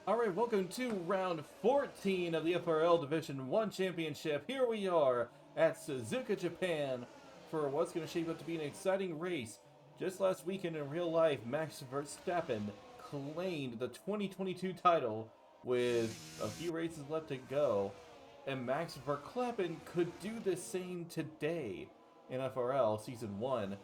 Alright, welcome to round 14 of the FRL Division 1 Championship. Here we are at Suzuka, Japan for what's going to shape up to be an exciting race. Just last weekend in real life, Max Verstappen claimed the 2022 title with a few races left to go. And Max Verstappen could do the same today in FRL Season 1.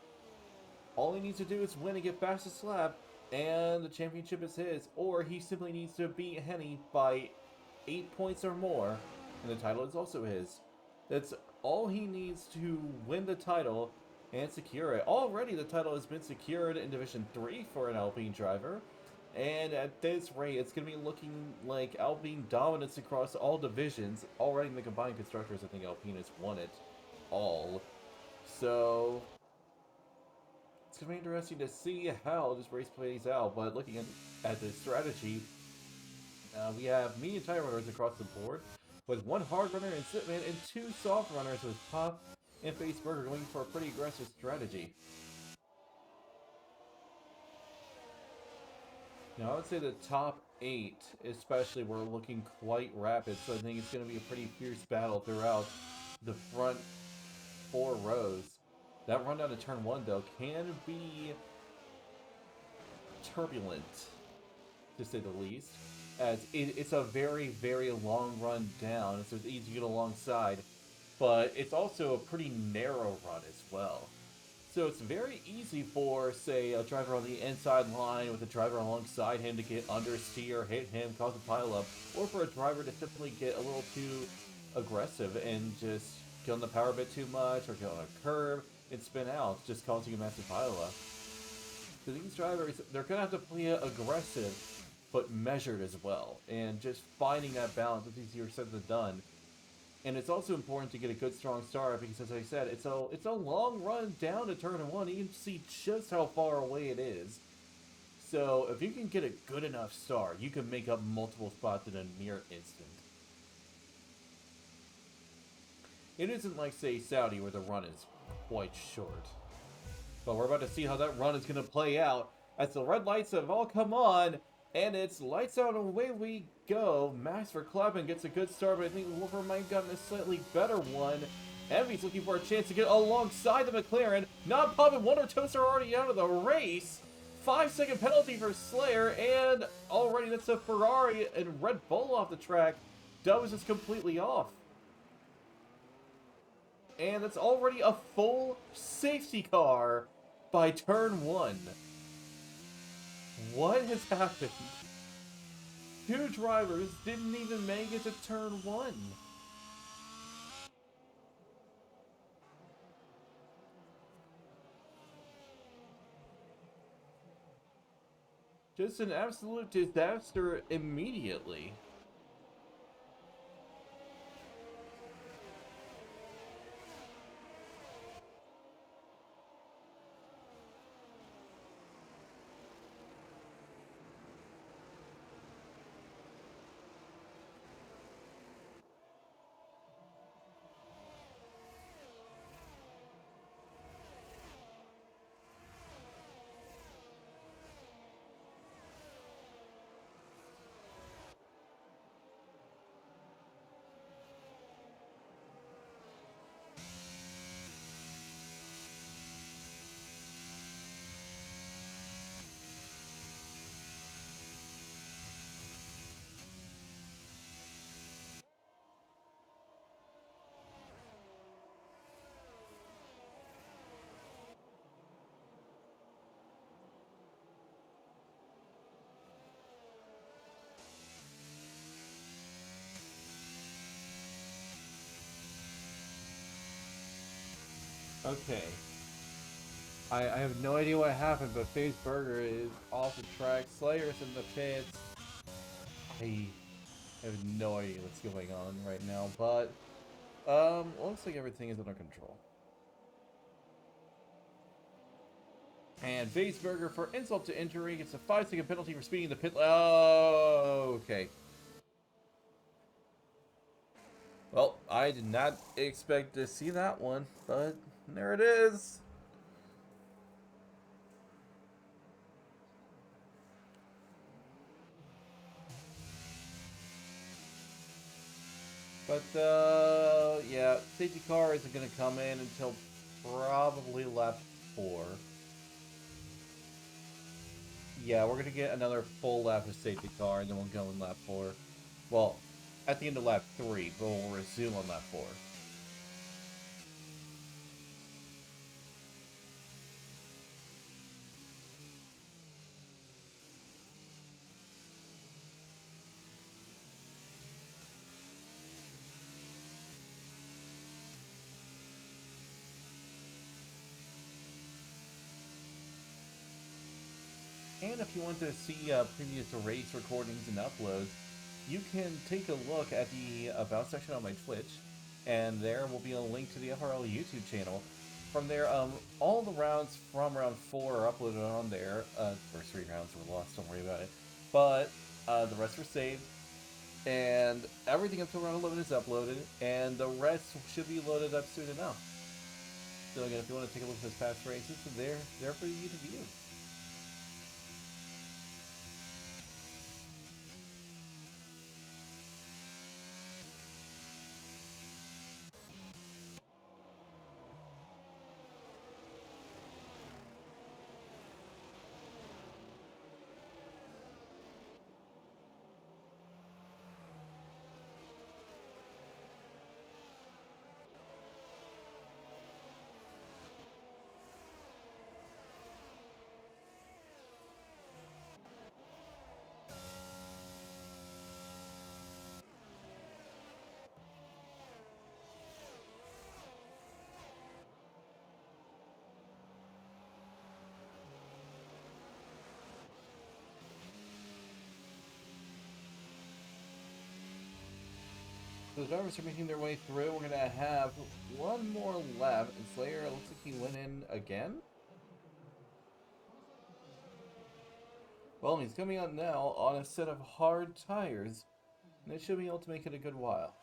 All he needs to do is win and get fastest lap, and the championship is his. Or he simply needs to beat Henny by 8 points or more, and the title is also his. That's all he needs to win the title and secure it. Already the title has been secured in Division 3 for an Alpine driver, and at this rate, it's going to be looking like Alpine dominance across all divisions. Already in the combined constructors, I think Alpine has won it all. So it's going to be interesting to see how this race plays out, but looking at the strategy, we have medium tire runners across the board, with one hard runner in Sitman and two soft runners with Pop and Faceburger going for a pretty aggressive strategy. Now, I would say the top 8, especially, were looking quite rapid, so I think it's going to be a pretty fierce battle throughout the front 4 rows. That run down to turn 1, though, can be turbulent, to say the least, as it's a very, very long run down, so it's easy to get alongside, but it's also a pretty narrow run as well. So it's very easy for, say, a driver on the inside line with a driver alongside him to get understeer, hit him, cause a pileup, or for a driver to simply get a little too aggressive and just get on the power a bit too much, or get on a curve and spin out, just causing a massive pileup. So these drivers, they're going to have to play it aggressive, but measured as well, and just finding that balance is easier said than done. And it's also important to get a good, strong start because, as I said, it's a long run down to turn 1. You can see just how far away it is. So if you can get a good enough start, you can make up multiple spots in a mere instant. It isn't like, say, Saudi, where the run is quite short. But we're about to see how that run is going to play out as the red lights have all come on. And it's lights out and away we go. Max Verstappen gets a good start, but I think Wolfer might have gotten a slightly better one. Envy's looking for a chance to get alongside the McLaren. Not popping, one or toast are already out of the race. 5-second penalty for Slayer, and already that's a Ferrari and Red Bull off the track. Doves is completely off. And that's already a full safety car by turn 1. What has happened? 2 drivers didn't even make it to turn 1. Just an absolute disaster immediately. Okay. I have no idea what happened, but Faceburger is off the track. Slayer's in the pits. I have no idea what's going on right now, but looks like everything is under control. And Faceburger, for insult to injury, gets a 5-second penalty for speeding the pit. Oh, okay. Well, I did not expect to see that one, but there it is. But, yeah, safety car isn't going to come in until probably lap 4. Yeah, we're going to get another full lap of safety car, and then we'll go in lap 4. Well, at the end of lap 3, but we'll resume on lap 4. And if you want to see previous race recordings and uploads, you can take a look at the About section on my Twitch, and there will be a link to the FRL YouTube channel. From there, all the rounds from round 4 are uploaded on there. First 3 rounds were lost, don't worry about it. But the rest were saved, and everything until round 11 is uploaded, and the rest should be loaded up soon enough. So again, if you want to take a look at those past races, they're there for you to view. The drivers are making their way through. We're going to have one more lap, and Slayer looks like he went in again. Well, he's coming out now on a set of hard tires, and they should be able to make it a good while.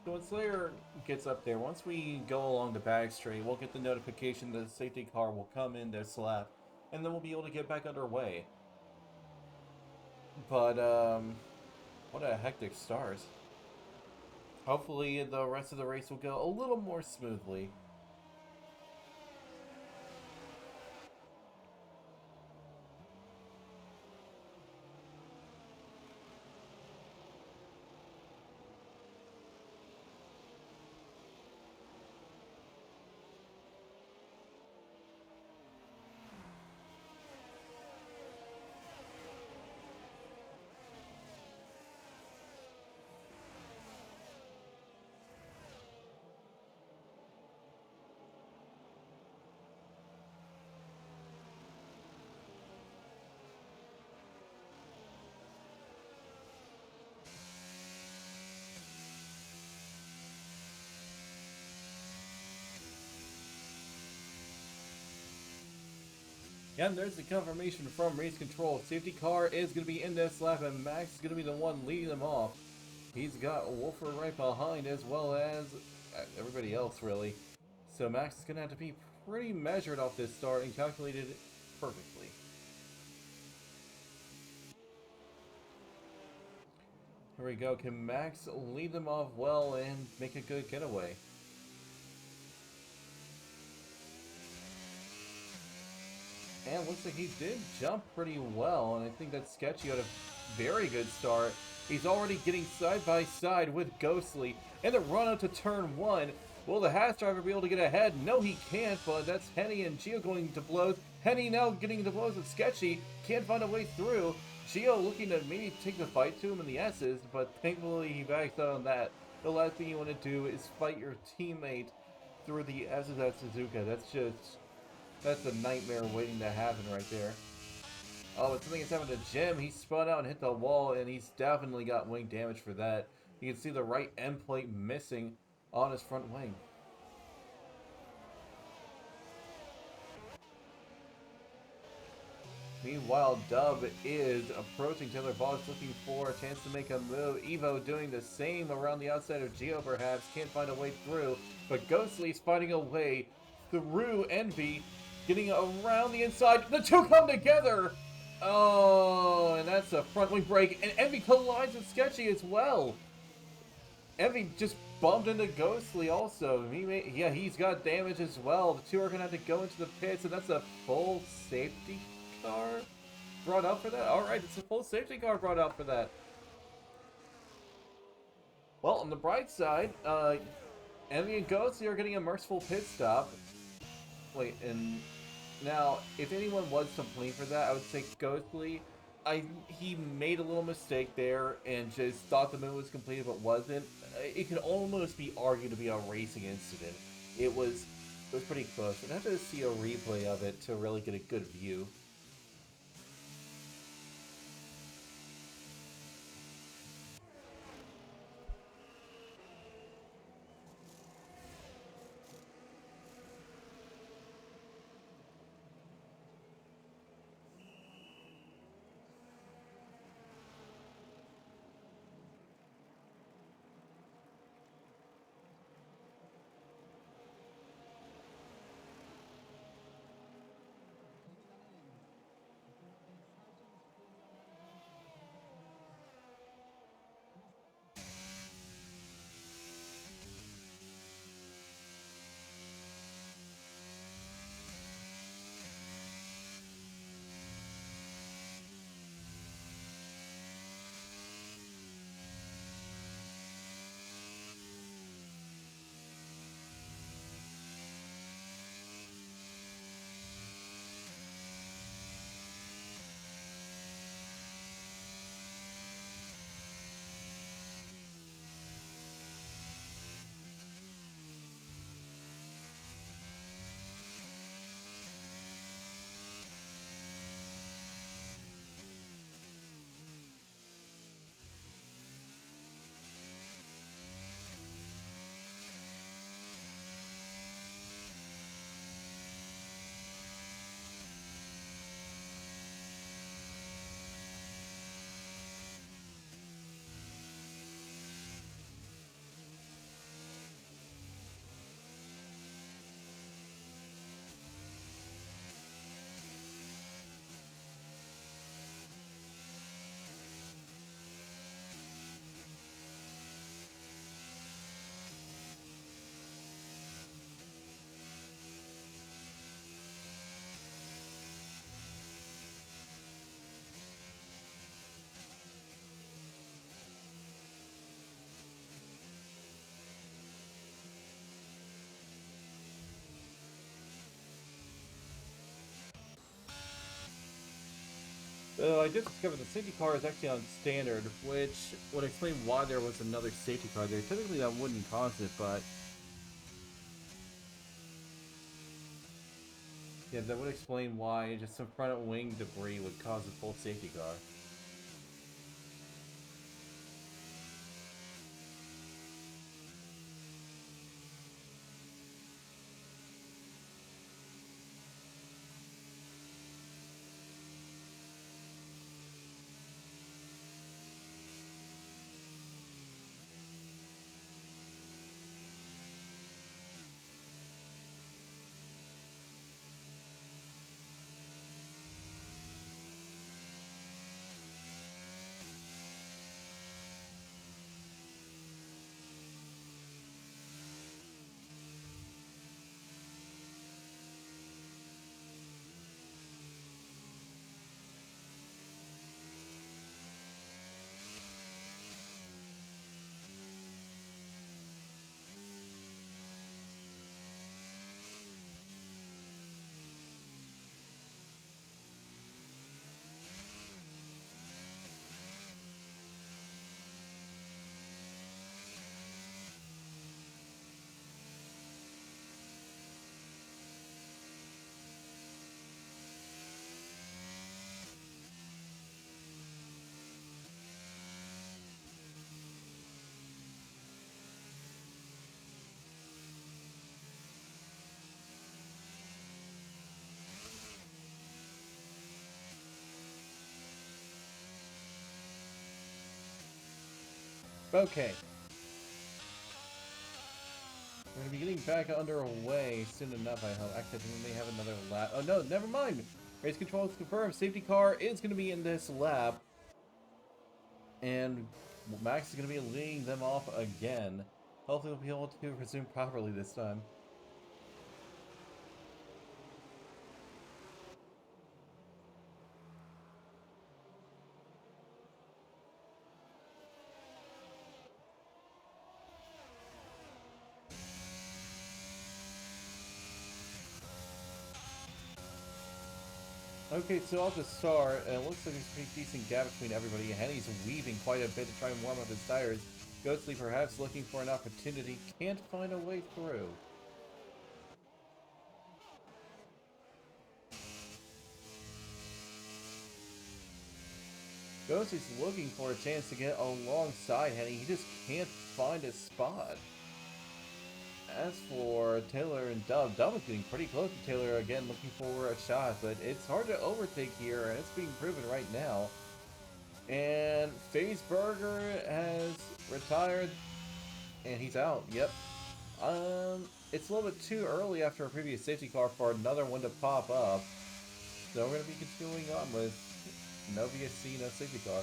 So when Slayer gets up there, once we go along the back straight, we'll get the notification that the safety car will come in this lap, and then we'll be able to get back underway. But, what a hectic start. Hopefully the rest of the race will go a little more smoothly. Yeah, and there's the confirmation from race control. Safety car is going to be in this lap, and Max is going to be the one leading them off. He's got Wolfer right behind, as well as everybody else, really. So Max is going to have to be pretty measured off this start and calculated perfectly. Here we go. Can Max lead them off well and make a good getaway? And looks like he did jump pretty well, and I think that Sketchy had a very good start. He's already getting side by side with Ghostly, and the run out to turn 1. Will the Haas driver be able to get ahead? No, he can't, but that's Henny and Gio going to blows. Henny now getting into blows with Sketchy, can't find a way through. Gio looking to maybe take the fight to him in the S's, but thankfully he backs out on that. The last thing you want to do is fight your teammate through the S's at Suzuka. That's a nightmare waiting to happen right there. Oh, but something has happened to Jim. He spun out and hit the wall, and he's definitely got wing damage for that. You can see the right end plate missing on his front wing. Meanwhile, Dub is approaching Taylor Voss, looking for a chance to make a move. Evo doing the same around the outside of Geo, perhaps. Can't find a way through, but Ghostly's finding a way through Envy. Getting around the inside. The two come together. Oh, and that's a front wing break. And Envy collides with Sketchy as well. Envy just bumped into Ghostly also. He's got damage as well. The two are going to have to go into the pits, and that's a full safety car brought out for that? Alright, it's a full safety car brought out for that. Well, on the bright side, Envy and Ghostly are getting a merciful pit stop. Wait, and now, if anyone was to complain for that, I would say Ghostly. He made a little mistake there and just thought the move was completed but wasn't. It could almost be argued to be a racing incident. It was pretty close. I'd have to see a replay of it to really get a good view. I did discover the safety car is actually on standard, which would explain why there was another safety car there. Typically that wouldn't cause it, but yeah, that would explain why just some front wing debris would cause a full safety car. Okay. We're going to be getting back underway soon enough, I hope. Actually, I think we may have another lap. Oh, no, never mind. Race control is confirmed. Safety car is going to be in this lap. And Max is going to be leading them off again. Hopefully we'll be able to resume properly this time. Okay, so off the start, it looks like there's a pretty decent gap between everybody. Henny's weaving quite a bit to try and warm up his tires. Ghostly perhaps looking for an opportunity, can't find a way through. Ghostly's looking for a chance to get alongside Henny, he just can't find a spot. As for Taylor and Dub, Dub is getting pretty close to Taylor again, looking for a shot, but it's hard to overtake here, and it's being proven right now. And FaZe Burger has retired, and he's out. Yep. It's a little bit too early after a previous safety car for another one to pop up. So we're going to be continuing on with no VSC, no safety car.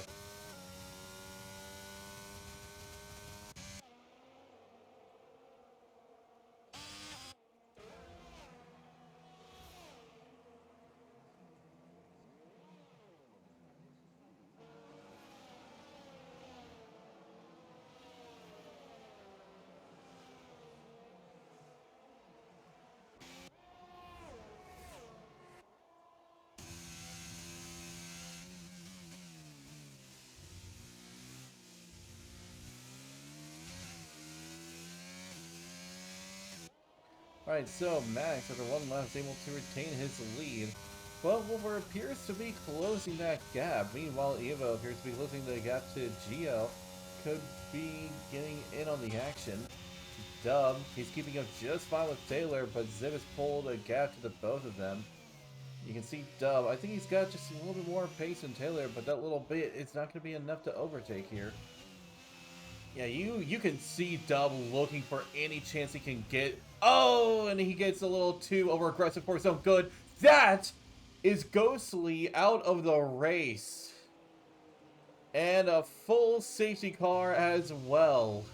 Alright, so Max, after one lap, is able to retain his lead. But Wolver appears to be closing that gap. Meanwhile, Evo appears to be closing the gap to Geo. Could be getting in on the action. Dub, he's keeping up just fine with Taylor, but Zib has pulled a gap to the both of them. You can see Dub, I think he's got just a little bit more pace than Taylor, but that little bit, it's not going to be enough to overtake here. Yeah, you can see Dub looking for any chance he can get. Oh, and he gets a little too over-aggressive for his own good. That is Ghostly out of the race. And a full safety car as well.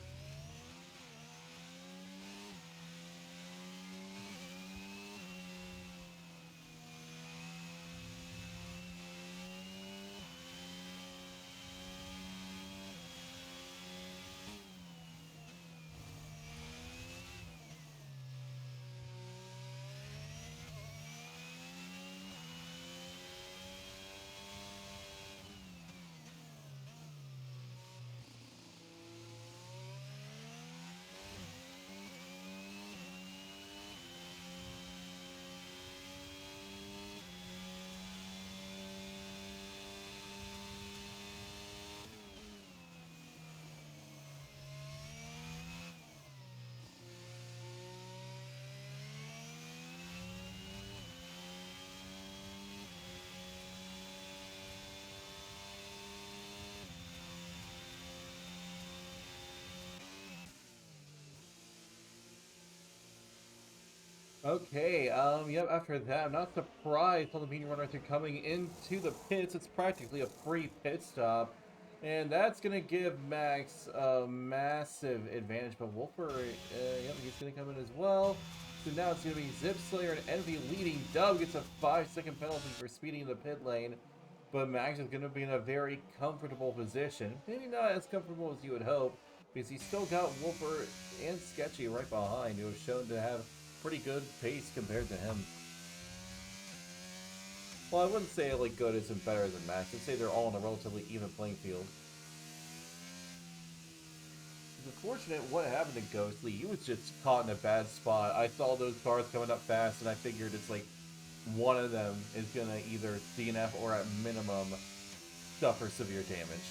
Okay, yep, after that, I'm not surprised on the medium runner through coming into the pits. It's practically a free pit stop. And that's going to give Max a massive advantage, but Wolfer, yep, he's going to come in as well. So now it's going to be Zip Slayer and Envy leading. Dub gets a 5-second penalty for speeding in the pit lane, but Max is going to be in a very comfortable position. Maybe not as comfortable as you would hope, because he's still got Wolfer and Sketchy right behind, who have shown to have pretty good pace compared to him. Well, I wouldn't say like good isn't better than Max. I'd say they're all on a relatively even playing field. It's unfortunate what happened to Ghostly. He was just caught in a bad spot. I saw those cars coming up fast, and I figured it's like one of them is gonna either DNF or at minimum suffer severe damage.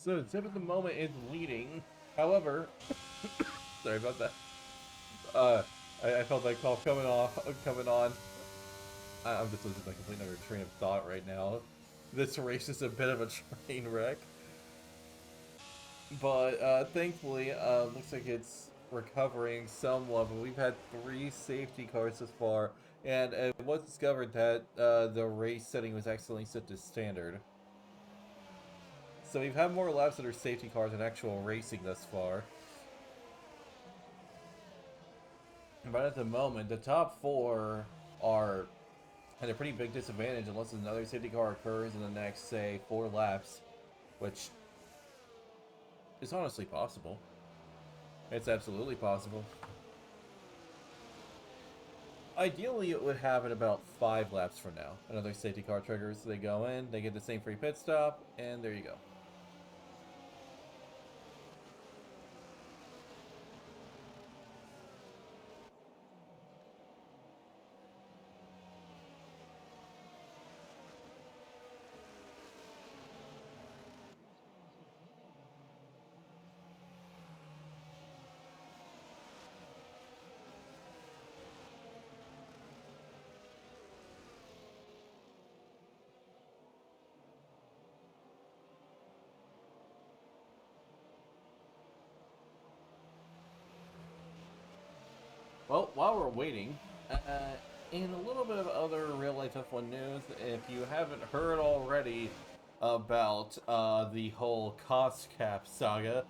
So Zip at the moment is leading. However, sorry about that. I felt that cough coming on. I'm just losing my complete other train of thought right now. This race is a bit of a train wreck. But thankfully, looks like it's recovering somewhat. But we've had 3 safety cars this far, and it was discovered that the race setting was accidentally set to standard. So we've had more laps that are safety cars than actual racing thus far. But at the moment, the top 4 are at a pretty big disadvantage unless another safety car occurs in the next, say, 4 laps, which is honestly possible. It's absolutely possible. Ideally, it would happen about 5 laps from now. Another safety car triggers, they go in, they get the same free pit stop, and there you go. Well, while we're waiting, in a little bit of other real-life F1 news, if you haven't heard already about the whole cost cap saga,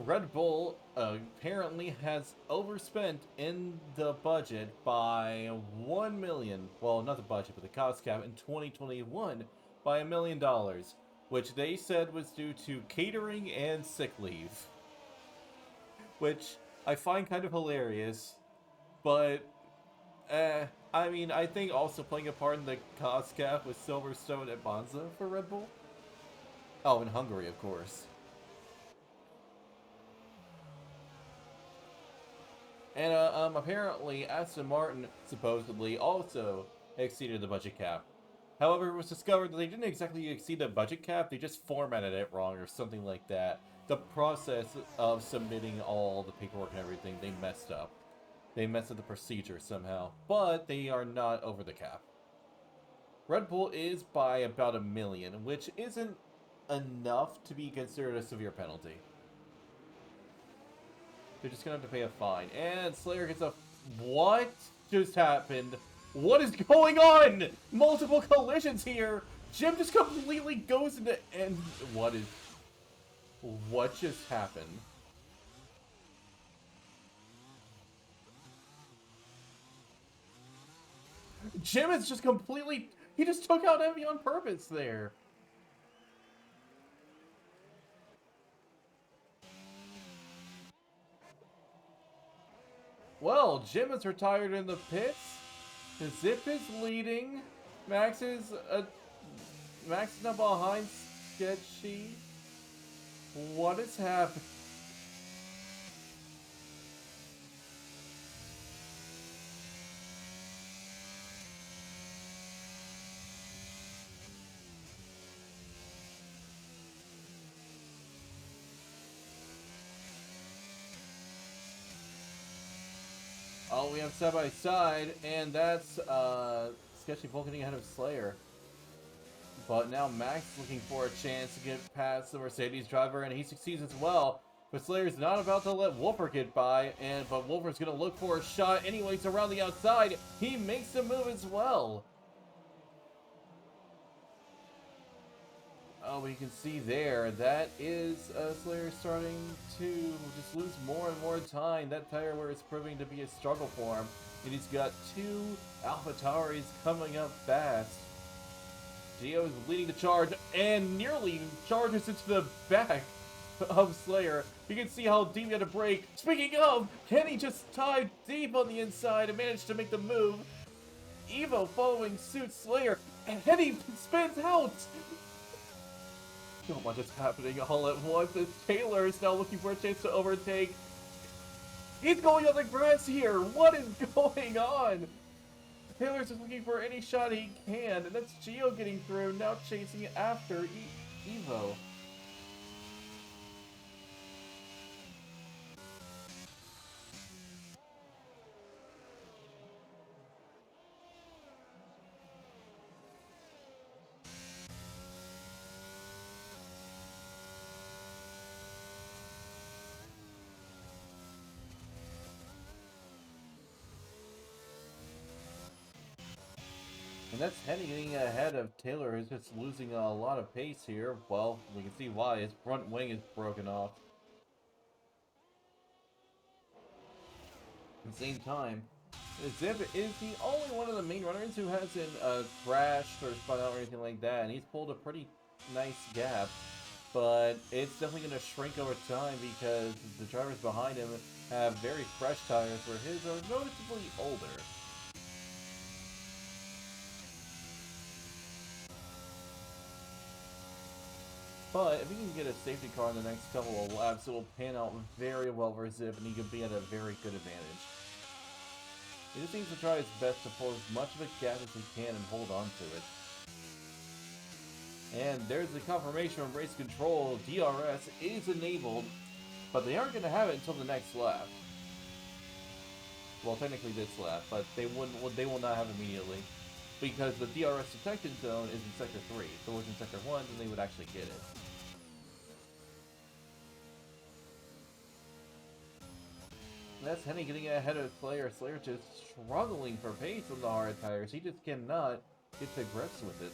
Red Bull apparently has overspent in the budget by 1 million. Well, not the budget, but the cost cap in 2021 by $1 million, which they said was due to catering and sick leave. Which I find kind of hilarious, but I mean, I think also playing a part in the cost cap was Silverstone at Monza for Red Bull. Oh, in Hungary, of course. And apparently Aston Martin supposedly also exceeded the budget cap. However, it was discovered that they didn't exactly exceed the budget cap, they just formatted it wrong or something like that. The process of submitting all the paperwork and everything, they messed up. They messed up the procedure somehow, but they are not over the cap. Red Bull is by about 1 million, which isn't enough to be considered a severe penalty. They're just gonna have to pay a fine. And Slayer gets a... What just happened? What is going on? Multiple collisions here! Jim just completely goes into... And what is... What just happened? Jim is just completely... He just took out Envy on purpose there. Well, Jim is retired in the pits. Zip is leading. Max is not behind Sketchy. What is happening? Oh, we have side by side, and that's Sketchy Vulcaning ahead of Slayer. But now Max is looking for a chance to get past the Mercedes driver, and he succeeds as well. But Slayer's not about to let Wolfer get by, but Wolfer's going to look for a shot anyways around the outside. He makes the move as well. Oh, we can see there, that is Slayer starting to just lose more and more time. That tire wear is proving to be a struggle for him. And he's got 2 AlphaTauris coming up fast. Gio is leading the charge and nearly charges into the back of Slayer. You can see how deep he had to brake. Speaking of, Kenny just tied deep on the inside and managed to make the move. Evo following suit Slayer, and Kenny spins out. So much is happening all at once as Taylor is now looking for a chance to overtake. He's going on the grass here. What is going on? Taylor's just looking for any shot he can, and that's Gio getting through, now chasing after Evo. And that's heading ahead of Taylor, who's just losing a lot of pace here. Well, we can see why. His front wing is broken off. At the same time, Zip is the only one of the main runners who hasn't crashed or spun out or anything like that, and he's pulled a pretty nice gap. But it's definitely going to shrink over time because the drivers behind him have very fresh tires, where his are noticeably older. But if he can get a safety car in the next couple of laps, it will pan out very well for Zip, and he can be at a very good advantage. He just needs to try his best to pull as much of a gap as he can and hold on to it. And there's the confirmation from race control. DRS is enabled, but they aren't going to have it until the next lap. Well, technically this lap, but they will not have it immediately, because the DRS detected zone is in Sector 3. If it was in Sector 1, then they would actually get it. That's Henny getting ahead of Slayer. Slayer just struggling for pace on the hard tires. He just cannot get to grips with it.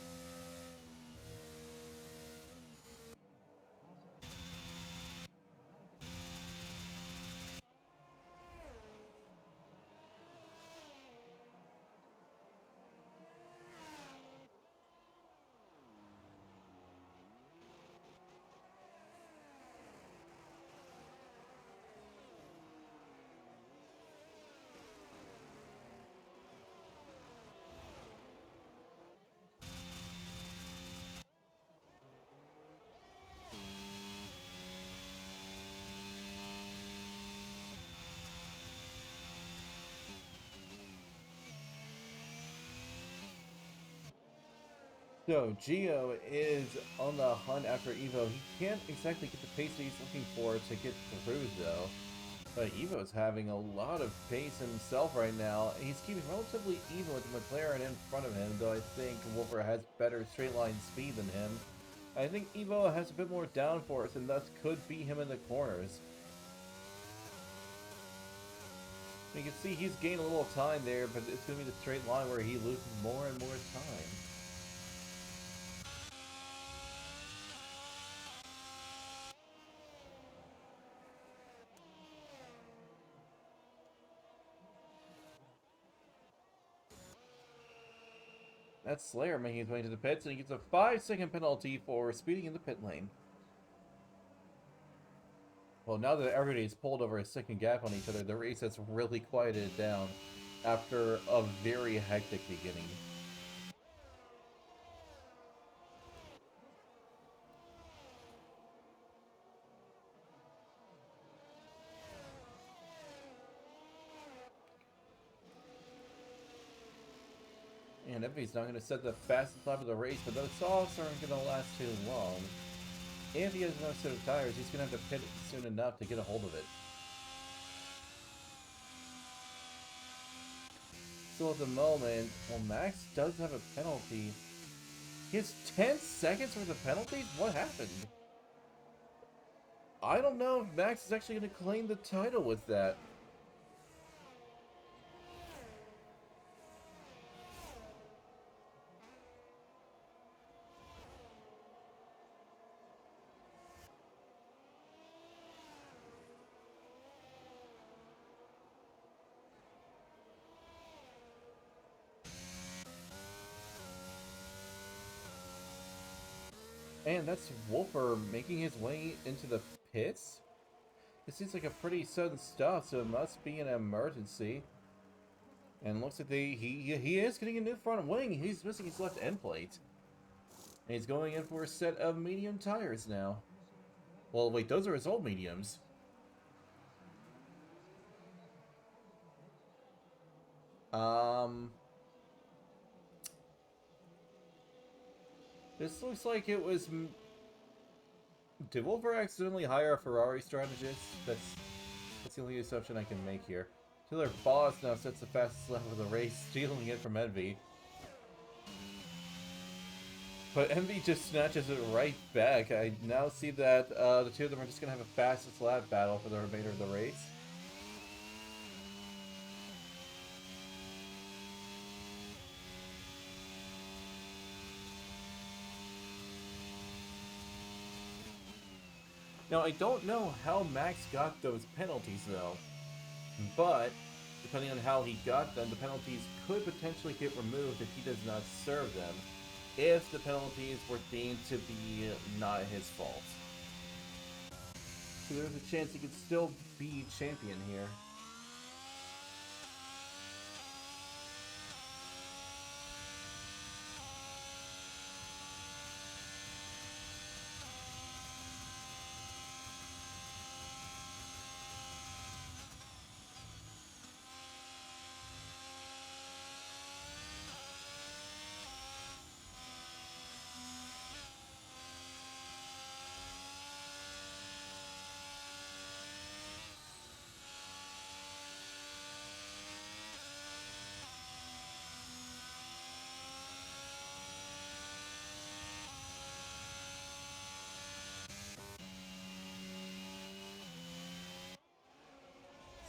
So, Gio is on the hunt after Evo. He can't exactly get the pace that he's looking for to get through, though. But Evo's having a lot of pace himself right now. He's keeping relatively even with the McLaren in front of him, though I think Wolfer has better straight line speed than him. I think Evo has a bit more downforce and thus could beat him in the corners. You can see he's gained a little time there, but it's going to be the straight line where he loses more and more time. That's Slayer making his way to the pits, and he gets a 5-second penalty for speeding in the pit lane. Well, now that everybody's pulled over a second gap on each other, the race has really quieted down after a very hectic beginning. And Envy's not going to set the fastest lap of the race, but those softs aren't going to last too long. If he has enough set of tires, he's going to have to pit it soon enough to get a hold of it. So at the moment, well, Max does have a penalty. He has 10 seconds for the penalties? What happened? I don't know if Max is actually going to claim the title with that. And that's Wolfer making his way into the pits? It seems like a pretty sudden stop, so it must be an emergency. And looks like he is getting a new front wing. He's missing his left end plate. And he's going in for a set of medium tires now. Well, wait, those are his old mediums. This looks like it was... Did Wolfer accidentally hire a Ferrari strategist? That's the only assumption I can make here. Taylor Boss now sets the fastest lap of the race, stealing it from Envy. But Envy just snatches it right back. I now see that the two of them are just going to have a fastest lap battle for the remainder of the race. Now, I don't know how Max got those penalties, though, but depending on how he got them, the penalties could potentially get removed if he does not serve them, if the penalties were deemed to be not his fault. So there's a chance he could still be champion here.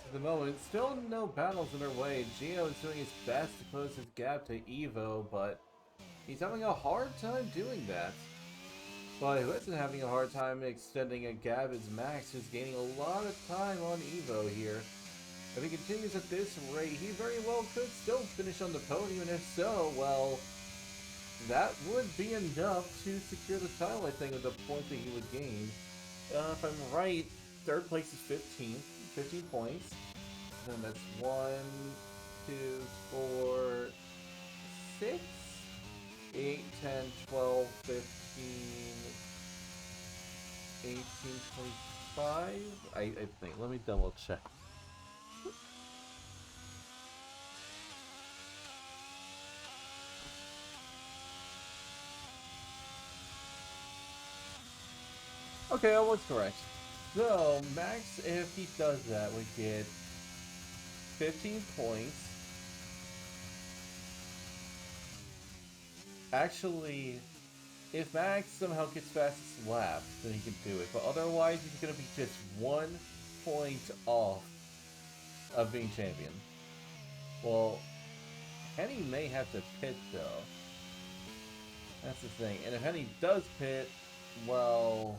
At the moment, still no battles underway. Gio is doing his best to close his gap to Evo, but he's having a hard time doing that. But who isn't having a hard time extending a gap is Max, who's gaining a lot of time on Evo here. If he continues at this rate, he very well could still finish on the podium, and if so, well, that would be enough to secure the title, I think, with the points that he would gain. If I'm right, third place is 15 points. Then that's 1, 2, 4, 6, 8, 10, 12, 15, 18, 25. I think. Let me double check. Okay, I was correct. So, Max, if he does that, would get 15 points. Actually, if Max somehow gets fastest lap, then he can do it. But otherwise, he's going to be just 1 point off of being champion. Well, Henny may have to pit, though. That's the thing. And if Henny does pit, well,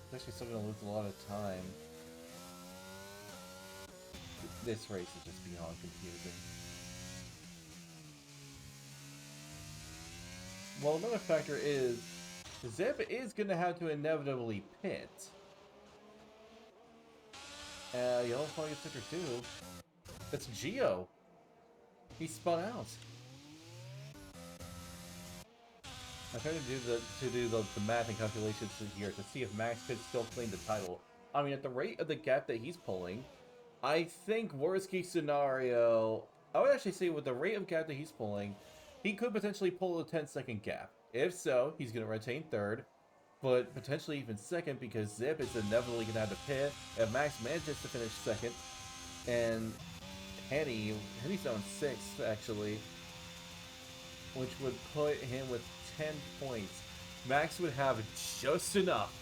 he's actually still going to lose a lot of time. This race is just beyond confusing. Well, another factor is Zeb is going to have to inevitably pit. Yellow flag is Citrus too. That's Gio. He spun out. I'm trying to do the math and calculations here to see if Max could still claim the title. I mean, at the rate of the gap that he's pulling, I think worst case scenario, I would actually say with the rate of gap that he's pulling, he could potentially pull a 10-second gap. If so, he's going to retain third, but potentially even second because Zip is inevitably going to have to pit. If Max manages to finish second, and Henny's on 6th actually, which would put him with 10 points. Max would have just enough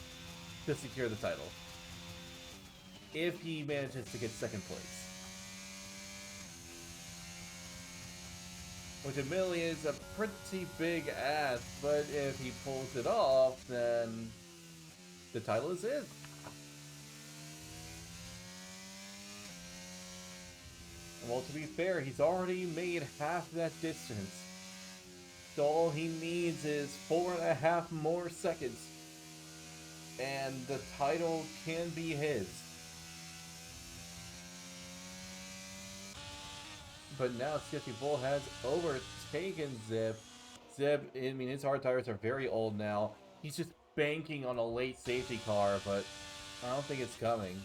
to secure the title if he manages to get second place. Which admittedly is a pretty big ask, but if he pulls it off, then the title is his. Well, to be fair, he's already made half that distance. So all he needs is 4.5 more seconds, and the title can be his. But now Sketchy Bull has overtaken Zip. Zip, I mean, his hard tires are very old now. He's just banking on a late safety car, but I don't think it's coming.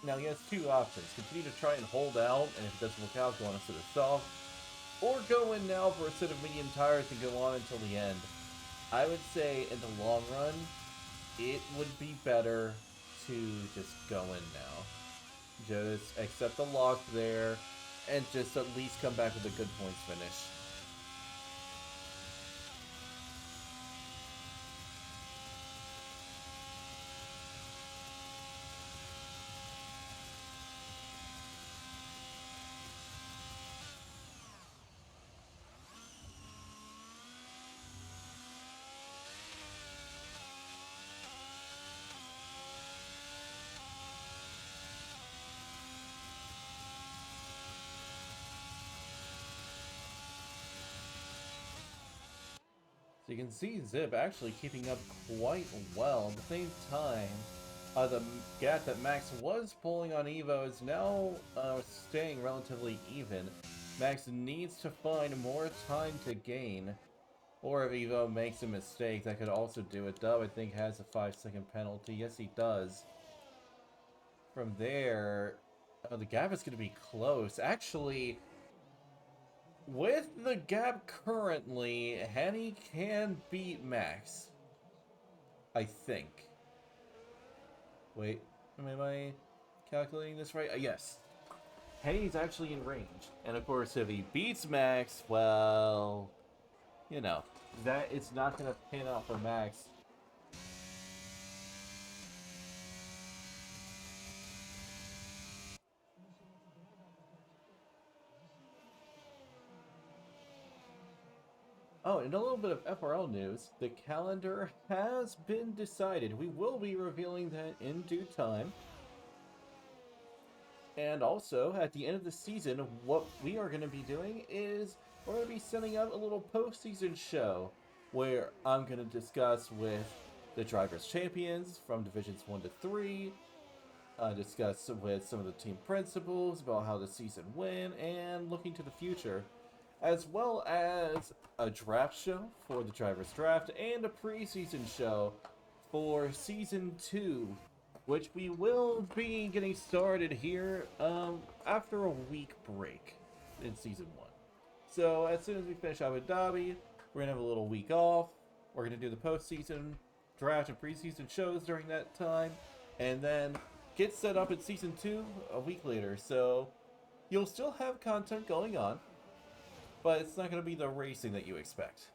Now he has two options. Continue to try and hold out, and if it doesn't work out, go on a set of soft. Or go in now for a set of medium tires and go on until the end. I would say, in the long run, it would be better to just go in now. Just accept the loss there, and just at least come back with a good points finish. So you can see Zip actually keeping up quite well. At the same time, the gap that Max was pulling on Evo is now staying relatively even. Max needs to find more time to gain. Or if Evo makes a mistake, that could also do it. Dub, I think, has a 5-second penalty. Yes, he does. From there, the gap is going to be close. Actually, with the gap currently, Henny can beat Max. I think. Wait, am I calculating this right? Yes. Henny's actually in range. And of course, if he beats Max, well, you know, that it's not going to pan out for Max. Oh, and a little bit of FRL news. The calendar has been decided. We will be revealing that in due time. And also, at the end of the season, what we are going to be doing is we're going to be setting up a little postseason show where I'm going to discuss with the Drivers' Champions from Divisions 1 to 3, discuss with some of the team principals about how the season went, and looking to the future, as well as a draft show for the Drivers' Draft and a preseason show for Season 2, which we will be getting started here after a week break in Season 1. So as soon as we finish Abu Dhabi, we're going to have a little week off. We're going to do the postseason draft and preseason shows during that time, and then get set up in Season 2 a week later. So you'll still have content going on, but it's not going to be the racing that you expect.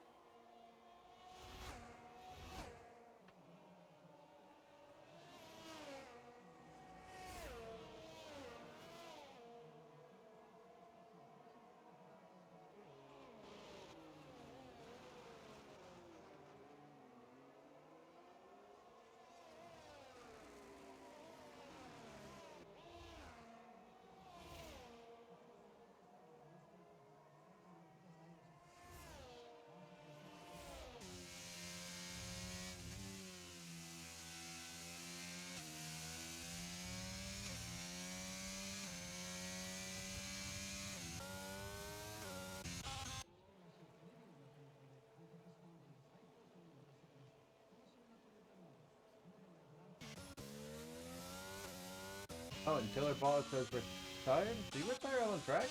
Oh, and Taylor Ball has retired? Did he retire on track?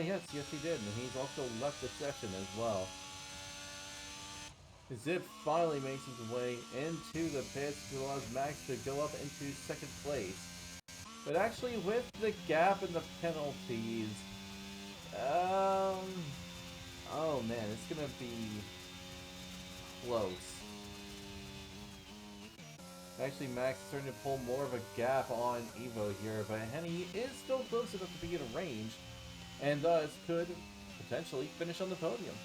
Yes, he did, and he's also left the session as well. Zip finally makes his way into the pits, which allows Max to go up into second place. But actually, with the gap and the penalties, oh man, it's gonna be close. Actually, Max is starting to pull more of a gap on Evo here, but Henny is still close enough to be in range, and thus could potentially finish on the podium.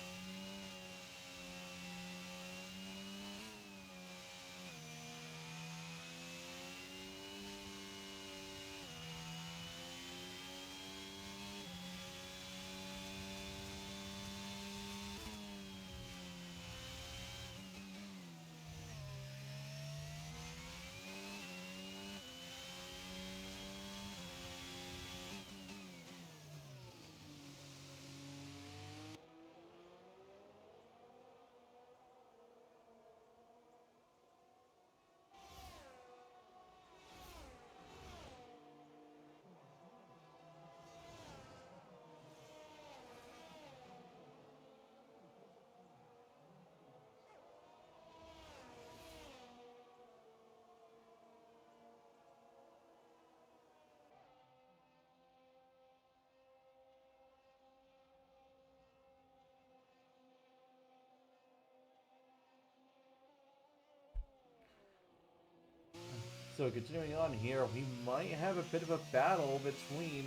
So continuing on here, we might have a bit of a battle between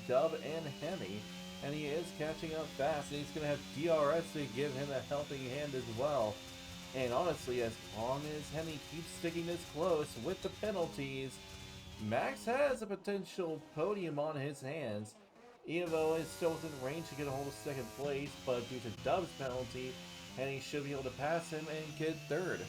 Dub and Henny. And he is catching up fast, and he's going to have DRS to give him a helping hand as well. And honestly, as long as Henny keeps sticking this close with the penalties, Max has a potential podium on his hands. Evo is still within range to get a hold of second place, but due to Dub's penalty, and he should be able to pass him and get third.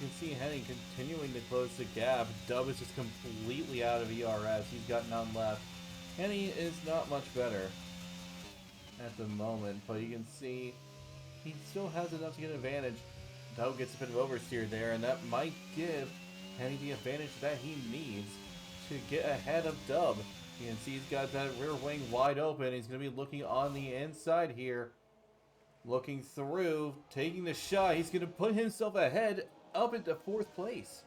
You can see Henning continuing to close the gap. Dub is just completely out of ERS. He's got none left. Henny is not much better at the moment, but you can see he still has enough to get an advantage. Dub gets a bit of oversteer there, and that might give Henny the advantage that he needs to get ahead of Dub. You can see he's got that rear wing wide open. He's going to be looking on the inside here. Looking through, taking the shot. He's going to put himself ahead up into 4th place.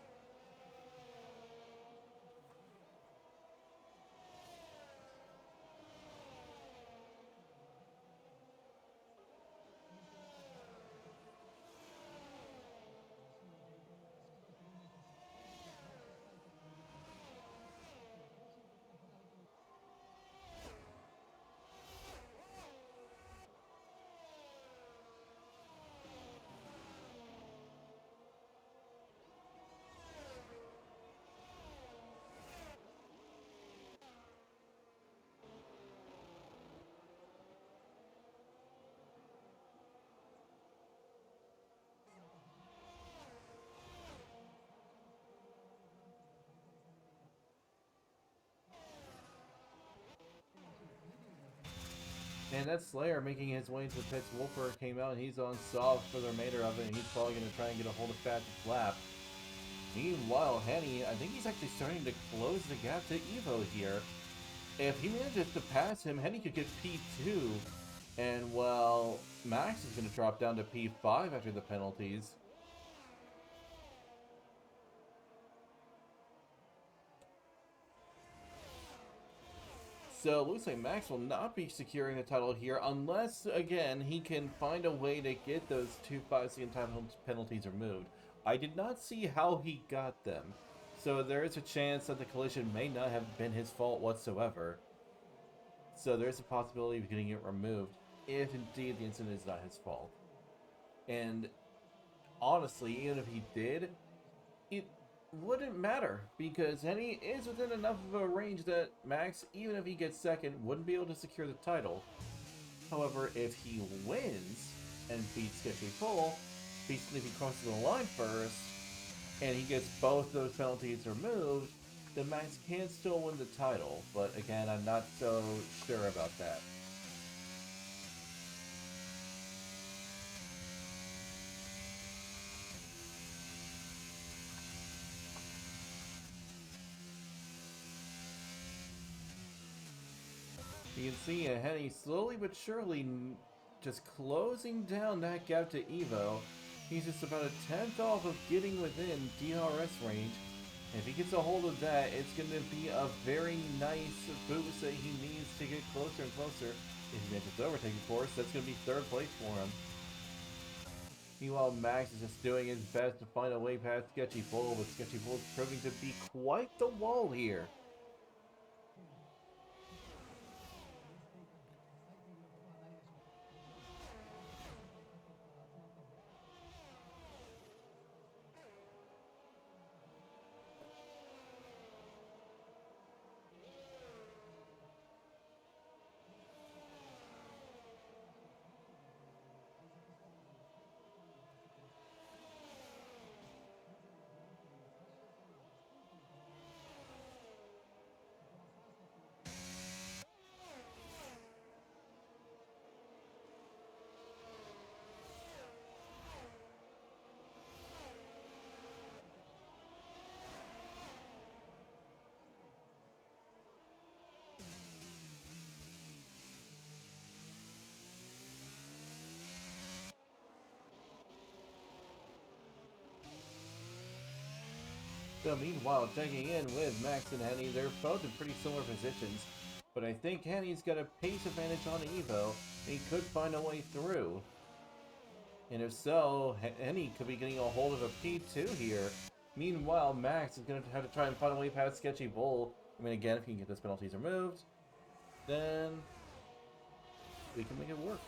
And that's Slayer making his way into the pits. Wolfer came out and he's on soft for the remainder of it, and he's probably going to try and get a hold of fastest lap. Meanwhile, Henny, I think he's actually starting to close the gap to Evo here. If he manages to pass him, Henny could get P2. And, well, Max is going to drop down to P5 after the penalties. So, looks like Max will not be securing the title here unless, again, he can find a way to get those 2 5-second time penalties removed. I did not see how he got them, so there is a chance that the collision may not have been his fault whatsoever. So there is a possibility of getting it removed if indeed the incident is not his fault. And honestly, even if he did, it wouldn't matter because Henny is within enough of a range that Max, even if he gets second, wouldn't be able to secure the title. However, if he wins and beats Sketchy Full, if he crosses the line first, and he gets both those penalties removed, then Max can still win the title. But again, I'm not so sure about that. You can see Henny slowly but surely just closing down that gap to Evo. He's just about a 10th off of getting within DRS range. If he gets a hold of that, it's going to be a very nice boost that he needs to get closer and closer. If he manages to overtake, of course, that's going to be 3rd place for him. Meanwhile, Max is just doing his best to find a way past Sketchy Bull, but Sketchy Bull is proving to be quite the wall here. So meanwhile, checking in with Max and Henny, they're both in pretty similar positions. But I think Henny's got a pace advantage on Evo, and he could find a way through. And if so, Henny could be getting a hold of a P2 here. Meanwhile, Max is going to have to try and find a way past Sketchy Bull. I mean, again, if he can get those penalties removed, then we can make it work.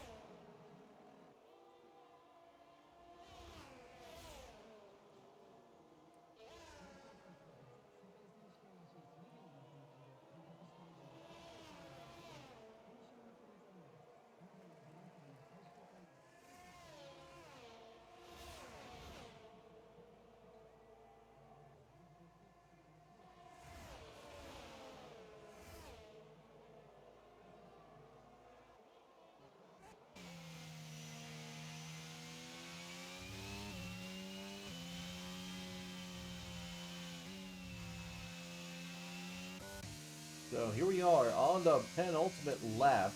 So here we are on the penultimate lap.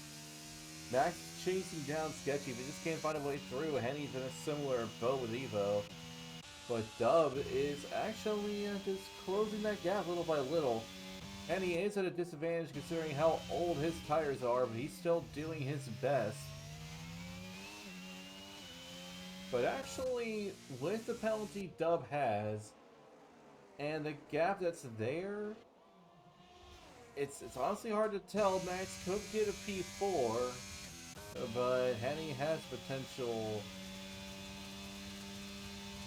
Max is chasing down Sketchy, but just can't find a way through. Henny's in a similar boat with Evo. But Dub is actually just closing that gap little by little. Henny is at a disadvantage considering how old his tires are, but he's still doing his best. But actually, with the penalty Dub has, and the gap that's there, it's honestly hard to tell. Max could get a P4, but Henny has potential.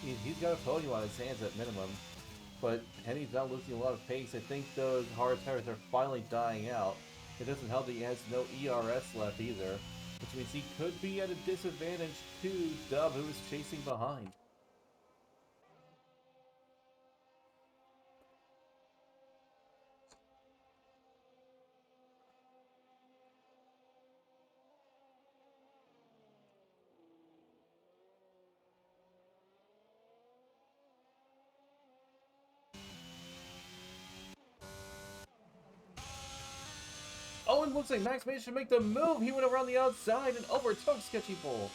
He's got a podium on his hands at minimum, but Henny's not losing a lot of pace. I think those hard tires are finally dying out. It doesn't help that he has no ERS left either, which means he could be at a disadvantage to Dub, who is chasing behind. Oh, and looks like Max managed to make the move. He went around the outside and overtook Sketchy Bull.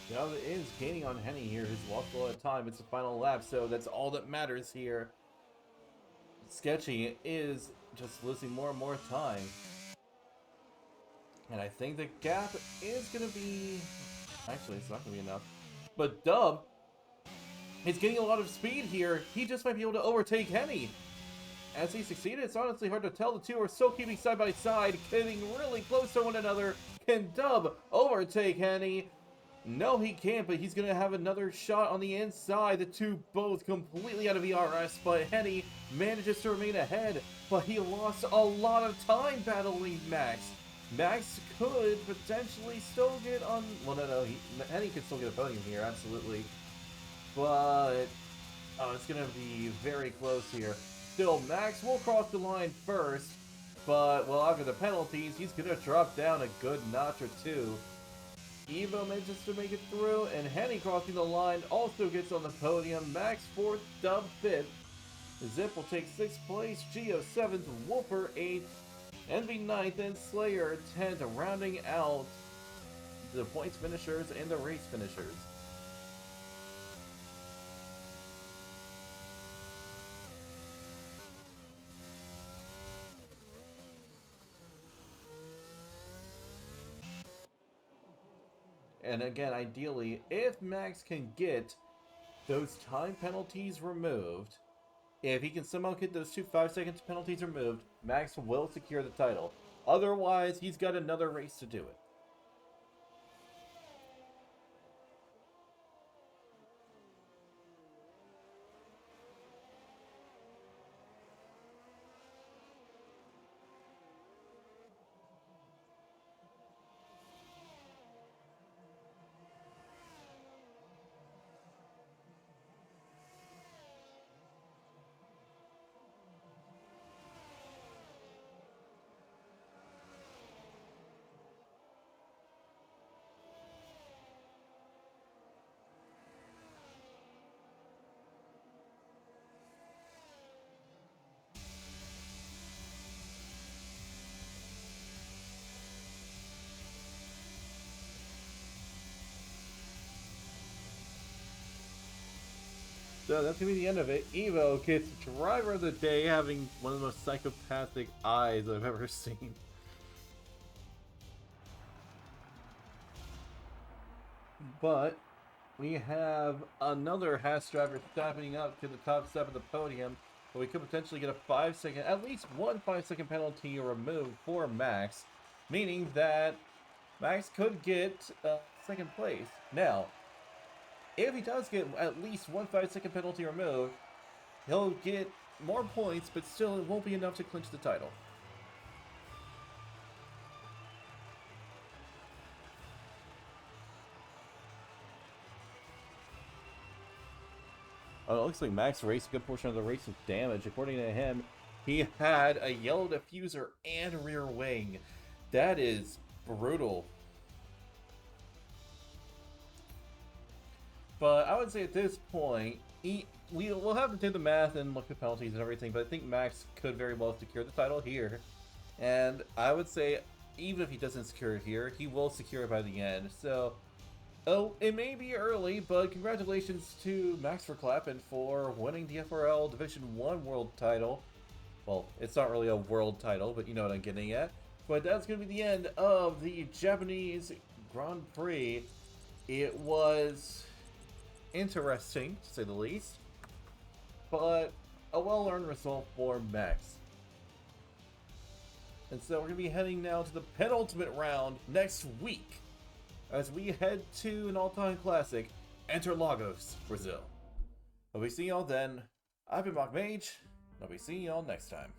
Dub is gaining on Henny here, who's lost a lot of time. It's the final lap, so that's all that matters here. Sketchy is just losing more and more time. And I think the gap is going to be... Actually, it's not going to be enough. But Dub is getting a lot of speed here. He just might be able to overtake Henny. As he succeeded, it's honestly hard to tell. The two are still keeping side by side, getting really close to one another. Can Dub overtake Henny? No, he can't, but he's going to have another shot on the inside. The two both completely out of ERS, but Henny manages to remain ahead. But he lost a lot of time battling Max. Max could potentially still get on... Well, no, Henny could still get a podium here, absolutely. But... Oh, it's going to be very close here. Still, Max will cross the line first. But, well, after the penalties, he's going to drop down a good notch or two. Evo manages to make it through, and Henny crossing the line also gets on the podium. Max 4th, Dub 5th. Zip will take 6th place, Geo 7th, Wolfer 8th, Envy 9th, and Slayer 10th, rounding out the points finishers and the race finishers. And again, ideally, if Max can get those time penalties removed, if he can somehow get those 2 5-second penalties removed, Max will secure the title. Otherwise, he's got another race to do it. So that's gonna be the end of it. Evo gets Driver of the Day, having one of the most psychopathic eyes I've ever seen. But we have another Haas driver stepping up to the top step of the podium, but we could potentially get a 5-second, at least one 5-second penalty removed for Max, meaning that Max could get second place. Now, if he does get at least one 5-second penalty removed, he'll get more points, but still it won't be enough to clinch the title. Oh, it looks like Max raced a good portion of the race with damage. According to him, he had a yellow diffuser and rear wing. That is brutal. But I would say at this point, we'll have to do the math and look at penalties and everything, but I think Max could very well secure the title here. And I would say, even if he doesn't secure it here, he will secure it by the end. So, oh, it may be early, but congratulations to Max Verstappen for winning the FRL Division 1 World title. Well, it's not really a world title, but you know what I'm getting at. But that's going to be the end of the Japanese Grand Prix. It was interesting, to say the least, but a well-earned result for Max. And so we're going to be heading now to the penultimate round next week, as we head to an all-time classic, Interlagos, Brazil. I'll be seeing y'all then. I've been Mock Mage, and I'll be seeing y'all next time.